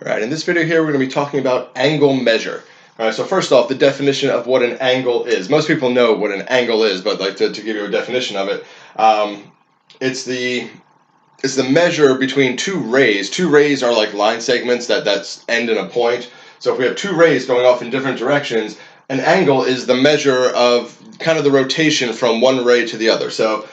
Alright, in this video here we're going to be talking about angle measure. Alright, so first off, the definition of what an angle is. Most people know what an angle is, but like to give you a definition of it, it's the measure between two rays. Two rays are like line segments that end in a point. So if we have two rays going off in different directions, an angle is the measure of kind of the rotation from one ray to the other. So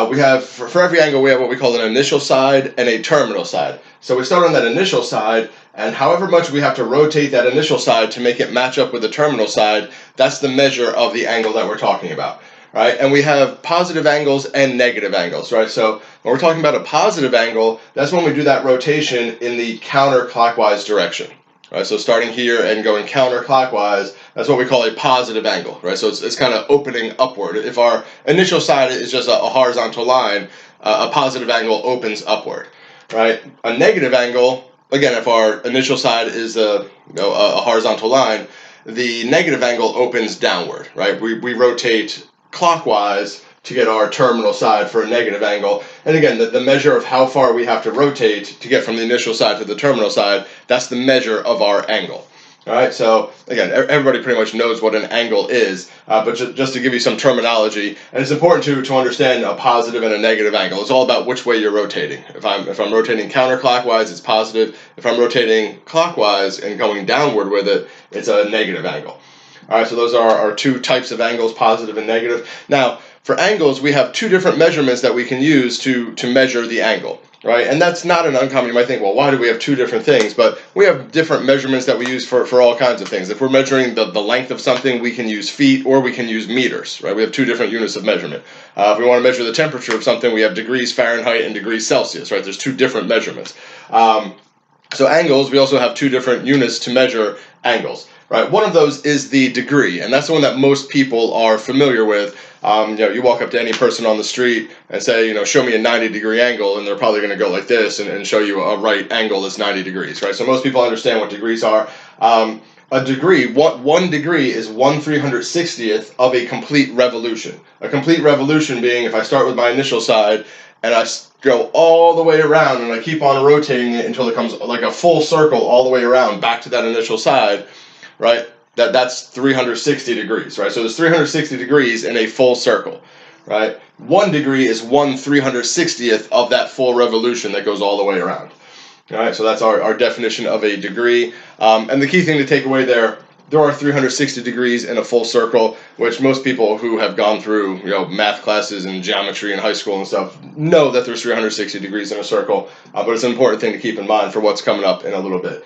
we have, for every angle, we have what we call an initial side and a terminal side. So we start on that initial side, and however much we have to rotate that initial side to make it match up with the terminal side, that's the measure of the angle that we're talking about. Right? And we have positive angles and negative angles, right? So when we're talking about a positive angle, that's when we do that rotation in the counterclockwise direction. Right? So starting here and going counterclockwise, that's what we call a positive angle, right? So it's kind of opening upward. If our initial side is just a horizontal line, a positive angle opens upward, right? A negative angle, again, if our initial side is a horizontal line, the negative angle opens downward, right? We rotate clockwise to get our terminal side for a negative angle. And again, the measure of how far we have to rotate to get from the initial side to the terminal side, that's the measure of our angle. All right, so again, everybody pretty much knows what an angle is, but just to give you some terminology, and it's important to understand a positive and a negative angle. It's all about which way you're rotating. If I'm rotating counterclockwise, it's positive. If I'm rotating clockwise and going downward with it, it's a negative angle. All right, so those are our two types of angles, positive and negative. Now, for angles, we have two different measurements that we can use to measure the angle, right? And that's not an uncommon. You might think, well, why do we have two different things? But we have different measurements that we use for all kinds of things. If we're measuring the length of something, we can use feet or we can use meters, right? We have two different units of measurement. If we want to measure the temperature of something, we have degrees Fahrenheit and degrees Celsius, right? There's two different measurements. So angles, we also have two different units to measure angles. Right, one of those is the degree, and that's the one that most people are familiar with. You walk up to any person on the street and say, show me a 90-degree angle, and they're probably going to go like this and show you a right angle that's 90 degrees, right? So most people understand what degrees are. A degree, one degree is 1/360th of a complete revolution. A complete revolution being, if I start with my initial side and I go all the way around and I keep on rotating it until it comes like a full circle all the way around back to that initial side, right? That's 360 degrees, right? So there's 360 degrees in a full circle, right? 1 degree is 1/360th of that full revolution that goes all the way around. All right, so that's our definition of a degree. And the key thing to take away there are 360 degrees in a full circle, which most people who have gone through math classes and geometry in high school and stuff know that there's 360 degrees in a circle, but it's an important thing to keep in mind for what's coming up in a little bit.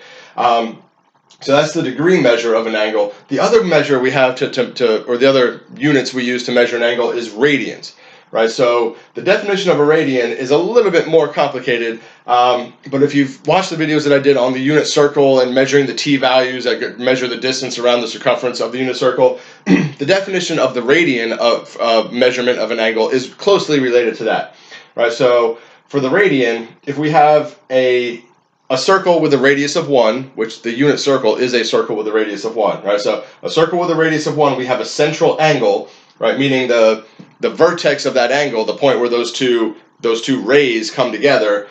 So that's the degree measure of an angle. The other measure we have or the other units we use to measure an angle is radians, right? So the definition of a radian is a little bit more complicated, but if you've watched the videos that I did on the unit circle and measuring the t values that measure the distance around the circumference of the unit circle, the definition of the radian of measurement of an angle is closely related to that, right? So for the radian, if we have a circle with a radius of 1, which the unit circle is a circle with a radius of 1, right? So a circle with a radius of 1, we have a central angle, right? Meaning the vertex of that angle, the point where those two rays come together,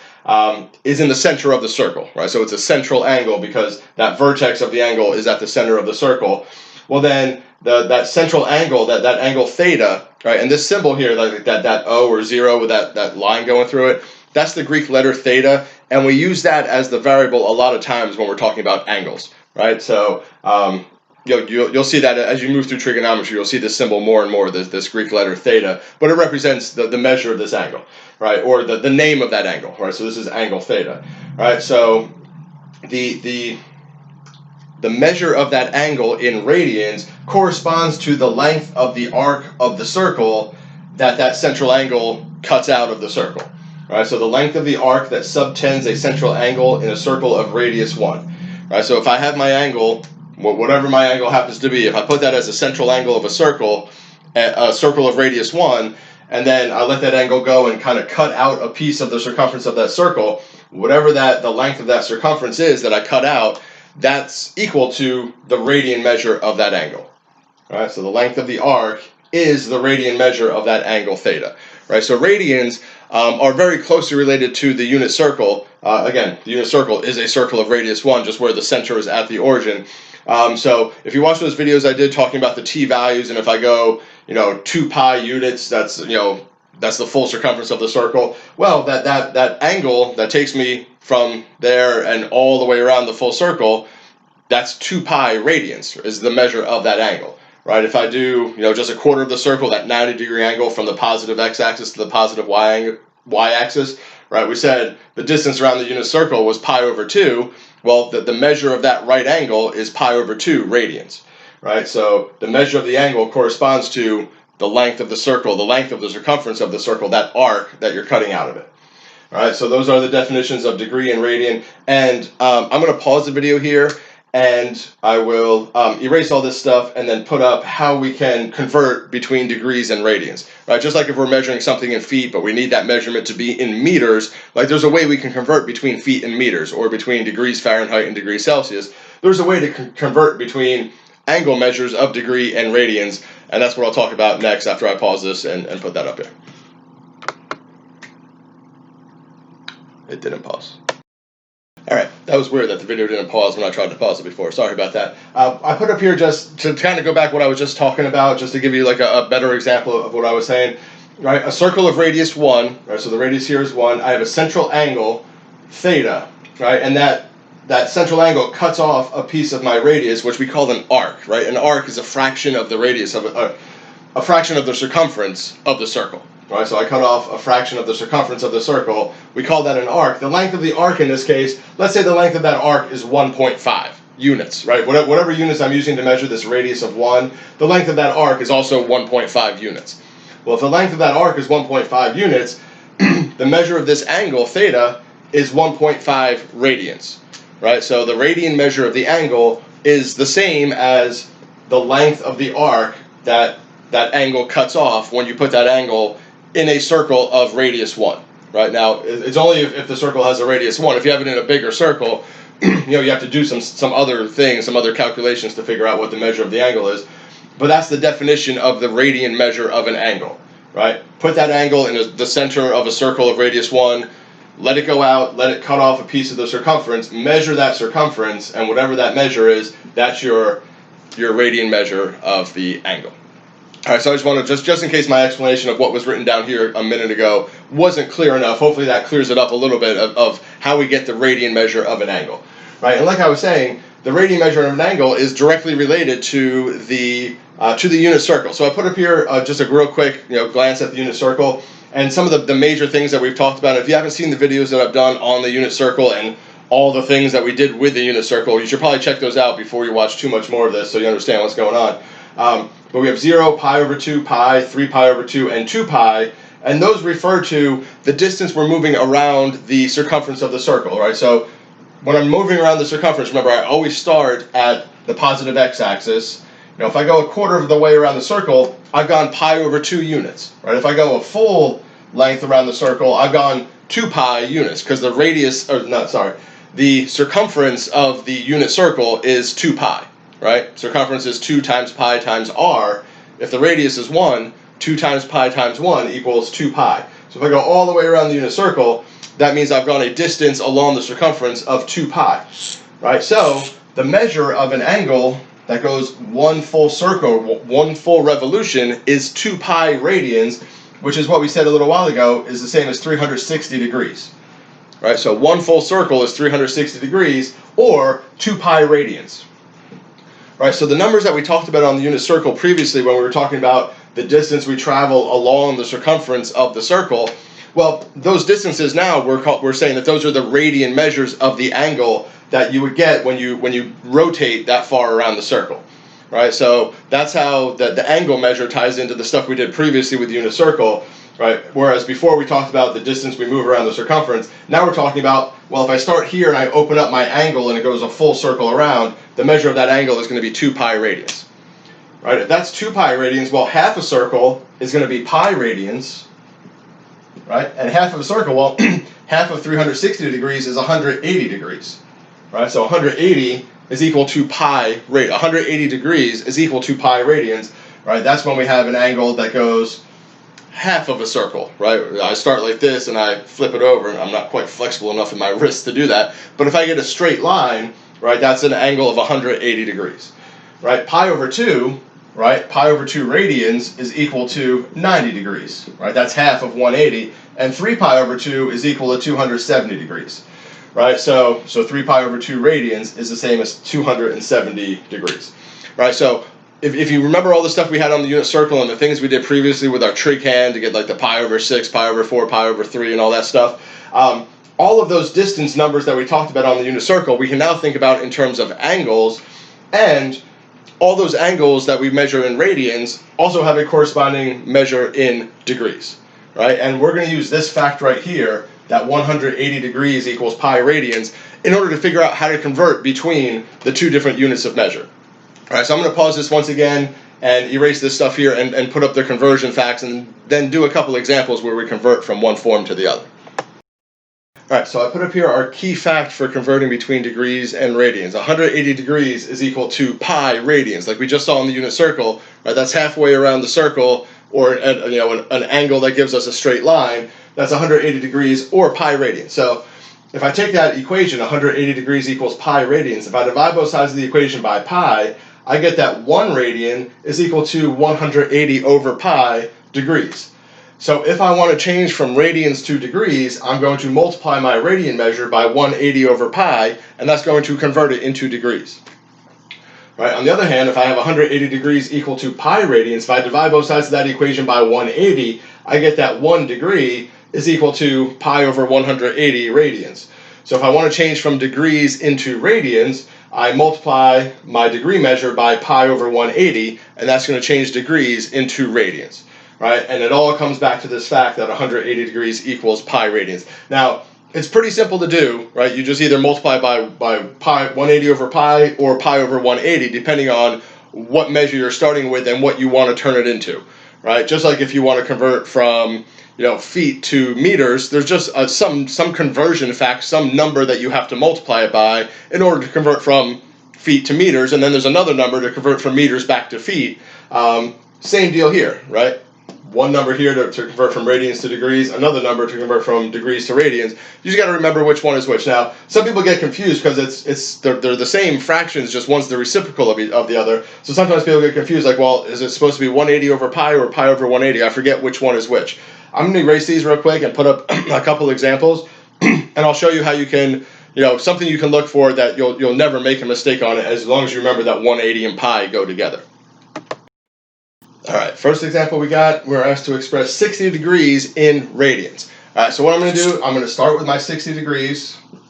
is in the center of the circle, right? So it's a central angle because that vertex of the angle is at the center of the circle. Well, then that central angle, that angle theta, right? And this symbol here, like that O or 0 with that line going through it, that's the Greek letter theta, and we use that as the variable a lot of times when we're talking about angles, right? So you'll see that as you move through trigonometry, you'll see this symbol more and more, this Greek letter theta, but it represents the measure of this angle, right? Or the name of that angle, right? So this is angle theta, right? So the measure of that angle in radians corresponds to the length of the arc of the circle that central angle cuts out of the circle. Right, so the length of the arc that subtends a central angle in a circle of radius 1. Right, so if I have my angle, whatever my angle happens to be, if I put that as a central angle of a circle of radius 1, and then I let that angle go and kind of cut out a piece of the circumference of that circle, whatever the length of that circumference is that I cut out, that's equal to the radian measure of that angle. All right, so the length of the arc is the radian measure of that angle theta. Right, so radians are very closely related to the unit circle. Again, the unit circle is a circle of radius 1, just where the center is at the origin. So if you watch those videos I did talking about the t-values, and if I go, 2 pi units, that's, that's the full circumference of the circle. Well, that angle that takes me from there and all the way around the full circle, that's 2 pi radians is the measure of that angle, right? If I do, just a quarter of the circle, that 90-degree angle from the positive x-axis to the positive y-axis, right? We said the distance around the unit circle was pi over 2. Well, the measure of that right angle is pi over 2 radians, right? So the measure of the angle corresponds to the length of the circle, the length of the circumference of the circle, that arc that you're cutting out of it. All right, so those are the definitions of degree and radian. And I'm going to pause the video here, and I will erase all this stuff and then put up how we can convert between degrees and radians. Right, just like if we're measuring something in feet, but we need that measurement to be in meters, like there's a way we can convert between feet and meters, or between degrees Fahrenheit and degrees Celsius. There's a way to convert between angle measures of degree and radians, and that's what I'll talk about next after I pause this and put that up here. It didn't pause. Alright, that was weird that the video didn't pause when I tried to pause it before. Sorry about that. I put up here just to kind of go back what I was just talking about, just to give you like a better example of what I was saying. Right, a circle of radius 1, right, so the radius here is 1. I have a central angle, theta, right, and that central angle cuts off a piece of my radius, which we call an arc, right? An arc is a fraction of the radius of a fraction of the circumference of the circle, right? So I cut off a fraction of the circumference of the circle. We call that an arc. The length of the arc in this case, let's say the length of that arc is 1.5 units, right? Whatever units I'm using to measure this radius of 1, the length of that arc is also 1.5 units. Well, if the length of that arc is 1.5 units, the measure of this angle, theta, is 1.5 radians. Right, so the radian measure of the angle is the same as the length of the arc that angle cuts off when you put that angle in a circle of radius 1. Right, now, it's only if the circle has a radius 1. If you have it in a bigger circle, you have to do some other things, some other calculations to figure out what the measure of the angle is. But that's the definition of the radian measure of an angle. Right, put that angle in the center of a circle of radius 1. Let it go out, let it cut off a piece of the circumference, measure that circumference, and whatever that measure is, that's your radian measure of the angle. All right, so I just want to, just in case my explanation of what was written down here a minute ago wasn't clear enough, hopefully that clears it up a little bit of how we get the radian measure of an angle. Right, and like I was saying, the radian measure of an angle is directly related to the unit circle. So I put up here just a real quick glance at the unit circle. And some of the major things that we've talked about. If you haven't seen the videos that I've done on the unit circle and all the things that we did with the unit circle, you should probably check those out before you watch too much more of this so you understand what's going on. But we have 0, pi over 2, pi, 3 pi over 2, and 2 pi. And those refer to the distance we're moving around the circumference of the circle, right? So when I'm moving around the circumference, remember I always start at the positive x-axis. If I go a quarter of the way around the circle, I've gone pi over 2 units, right? If I go a full length around the circle, I've gone 2 pi units, because the circumference of the unit circle is 2 pi, right? Circumference is 2 times pi times r. If the radius is 1, 2 times pi times 1 equals 2 pi. So if I go all the way around the unit circle, that means I've gone a distance along the circumference of 2 pi, right? So the measure of an angle that goes one full circle, one full revolution, is 2 pi radians, which is what we said a little while ago is the same as 360 degrees. Right, so one full circle is 360 degrees, or 2 pi radians. Right, so the numbers that we talked about on the unit circle previously when we were talking about the distance we travel along the circumference of the circle, well, those distances now, we're saying that those are the radian measures of the angle that you would get when you rotate that far around the circle, right? So that's how the angle measure ties into the stuff we did previously with the unit circle, right? Whereas before we talked about the distance we move around the circumference, now we're talking about, well, if I start here and I open up my angle and it goes a full circle around, the measure of that angle is going to be 2 pi radians, right? If that's 2 pi radians, well, half a circle is going to be pi radians, right? And half of a circle, well, half of 360 degrees is 180 degrees. Right, so 180 is equal to pi radians. 180 degrees is equal to pi radians. Right, that's when we have an angle that goes half of a circle, right? I start like this and I flip it over, and I'm not quite flexible enough in my wrist to do that. But if I get a straight line, right, that's an angle of 180 degrees, right? Pi over 2, right, pi over 2 radians is equal to 90 degrees, right? That's half of 180, and 3 pi over 2 is equal to 270 degrees, right? So 3 pi over 2 radians is the same as 270 degrees, right? So if you remember all the stuff we had on the unit circle and the things we did previously with our trig hand to get like the pi over 6, pi over 4, pi over 3, and all that stuff, all of those distance numbers that we talked about on the unit circle, we can now think about in terms of angles, and all those angles that we measure in radians also have a corresponding measure in degrees, right? And we're going to use this fact right here, that 180 degrees equals pi radians, in order to figure out how to convert between the two different units of measure. All right, so I'm going to pause this once again and erase this stuff here and put up the conversion facts, and then do a couple examples where we convert from one form to the other. All right, so I put up here our key fact for converting between degrees and radians. 180 degrees is equal to pi radians, like we just saw in the unit circle. Right, that's halfway around the circle, or an angle that gives us a straight line. That's 180 degrees or pi radians. So if I take that equation, 180 degrees equals pi radians, if I divide both sides of the equation by pi, I get that 1 radian is equal to 180 over pi degrees. So if I want to change from radians to degrees, I'm going to multiply my radian measure by 180 over pi, and that's going to convert it into degrees. Right? On the other hand, if I have 180 degrees equal to pi radians, if I divide both sides of that equation by 180, I get that 1 degree is equal to pi over 180 radians. So if I want to change from degrees into radians, I multiply my degree measure by pi over 180, and that's going to change degrees into radians, right? And it all comes back to this fact that 180 degrees equals pi radians. Now, it's pretty simple to do, right? You just either multiply by pi 180 over pi or pi over 180, depending on what measure you're starting with and what you want to turn it into, right? Just like if you want to convert from feet to meters, there's just some conversion fact, some number that you have to multiply it by in order to convert from feet to meters, and then there's another number to convert from meters back to feet. Same deal here, right? One number here to convert from radians to degrees, another number to convert from degrees to radians. You just got to remember which one is which. Now, some people get confused because they're the same fractions, just one's the reciprocal of the other. So sometimes people get confused, like, well, is it supposed to be 180 over pi or pi over 180? I forget which one is which. I'm going to erase these real quick and put up a couple examples, and I'll show you how you can, something you can look for that you'll never make a mistake on it, as long as you remember that 180 and pi go together. All right, first example we got, we're asked to express 60 degrees in radians. All right, so what I'm going to do, I'm going to start with my 60 degrees. All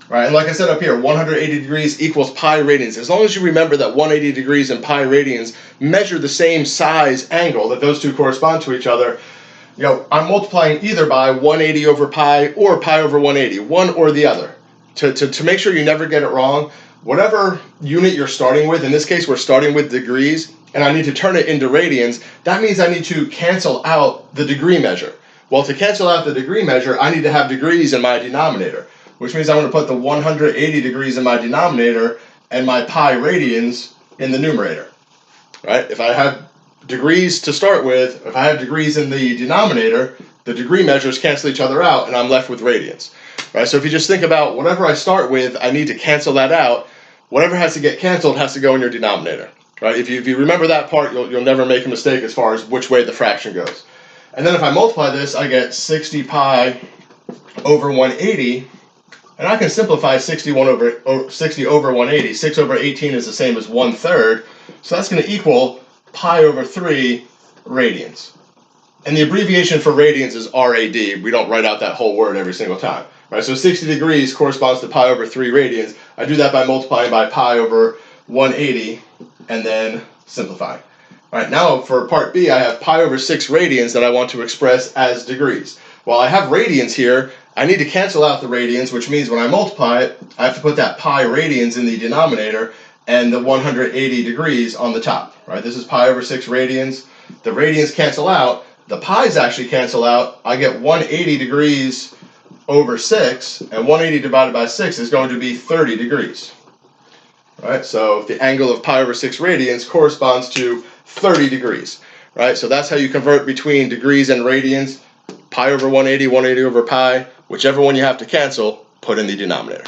right, and like I said up here, 180 degrees equals pi radians. As long as you remember that 180 degrees and pi radians measure the same size angle, that those two correspond to each other, I'm multiplying either by 180 over pi or pi over 180, one or the other. To make sure you never get it wrong, whatever unit you're starting with, in this case we're starting with degrees, and I need to turn it into radians, that means I need to cancel out the degree measure. Well, to cancel out the degree measure, I need to have degrees in my denominator, which means I'm going to put the 180 degrees in my denominator and my pi radians in the numerator. Right? If I have degrees to start with, if I have degrees in the denominator, the degree measures cancel each other out, and I'm left with radians. Right? So if you just think about whatever I start with, I need to cancel that out. Whatever has to get canceled has to go in your denominator. Right? If you remember that part, you'll never make a mistake as far as which way the fraction goes. And then if I multiply this, I get 60 pi over 180, and I can simplify 60 over 180. 6 over 18 is the same as 1/3, so that's going to equal pi over 3 radians. And the abbreviation for radians is RAD. We don't write out that whole word every single time. Right? So 60 degrees corresponds to pi over 3 radians. I do that by multiplying by pi over 180 and then simplifying. All right, now for part B, I have pi over 6 radians that I want to express as degrees. While I have radians here, I need to cancel out the radians, which means when I multiply it, I have to put that pi radians in the denominator and the 180 degrees on the top. Right? This is pi over 6 radians. The radians cancel out. The pi's actually cancel out. I get 180 degrees over 6, and 180 divided by 6 is going to be 30 degrees. All right, so the angle of pi over 6 radians corresponds to 30 degrees. right? So that's how you convert between degrees and radians. Pi over 180, 180 over pi, whichever one you have to cancel, put in the denominator.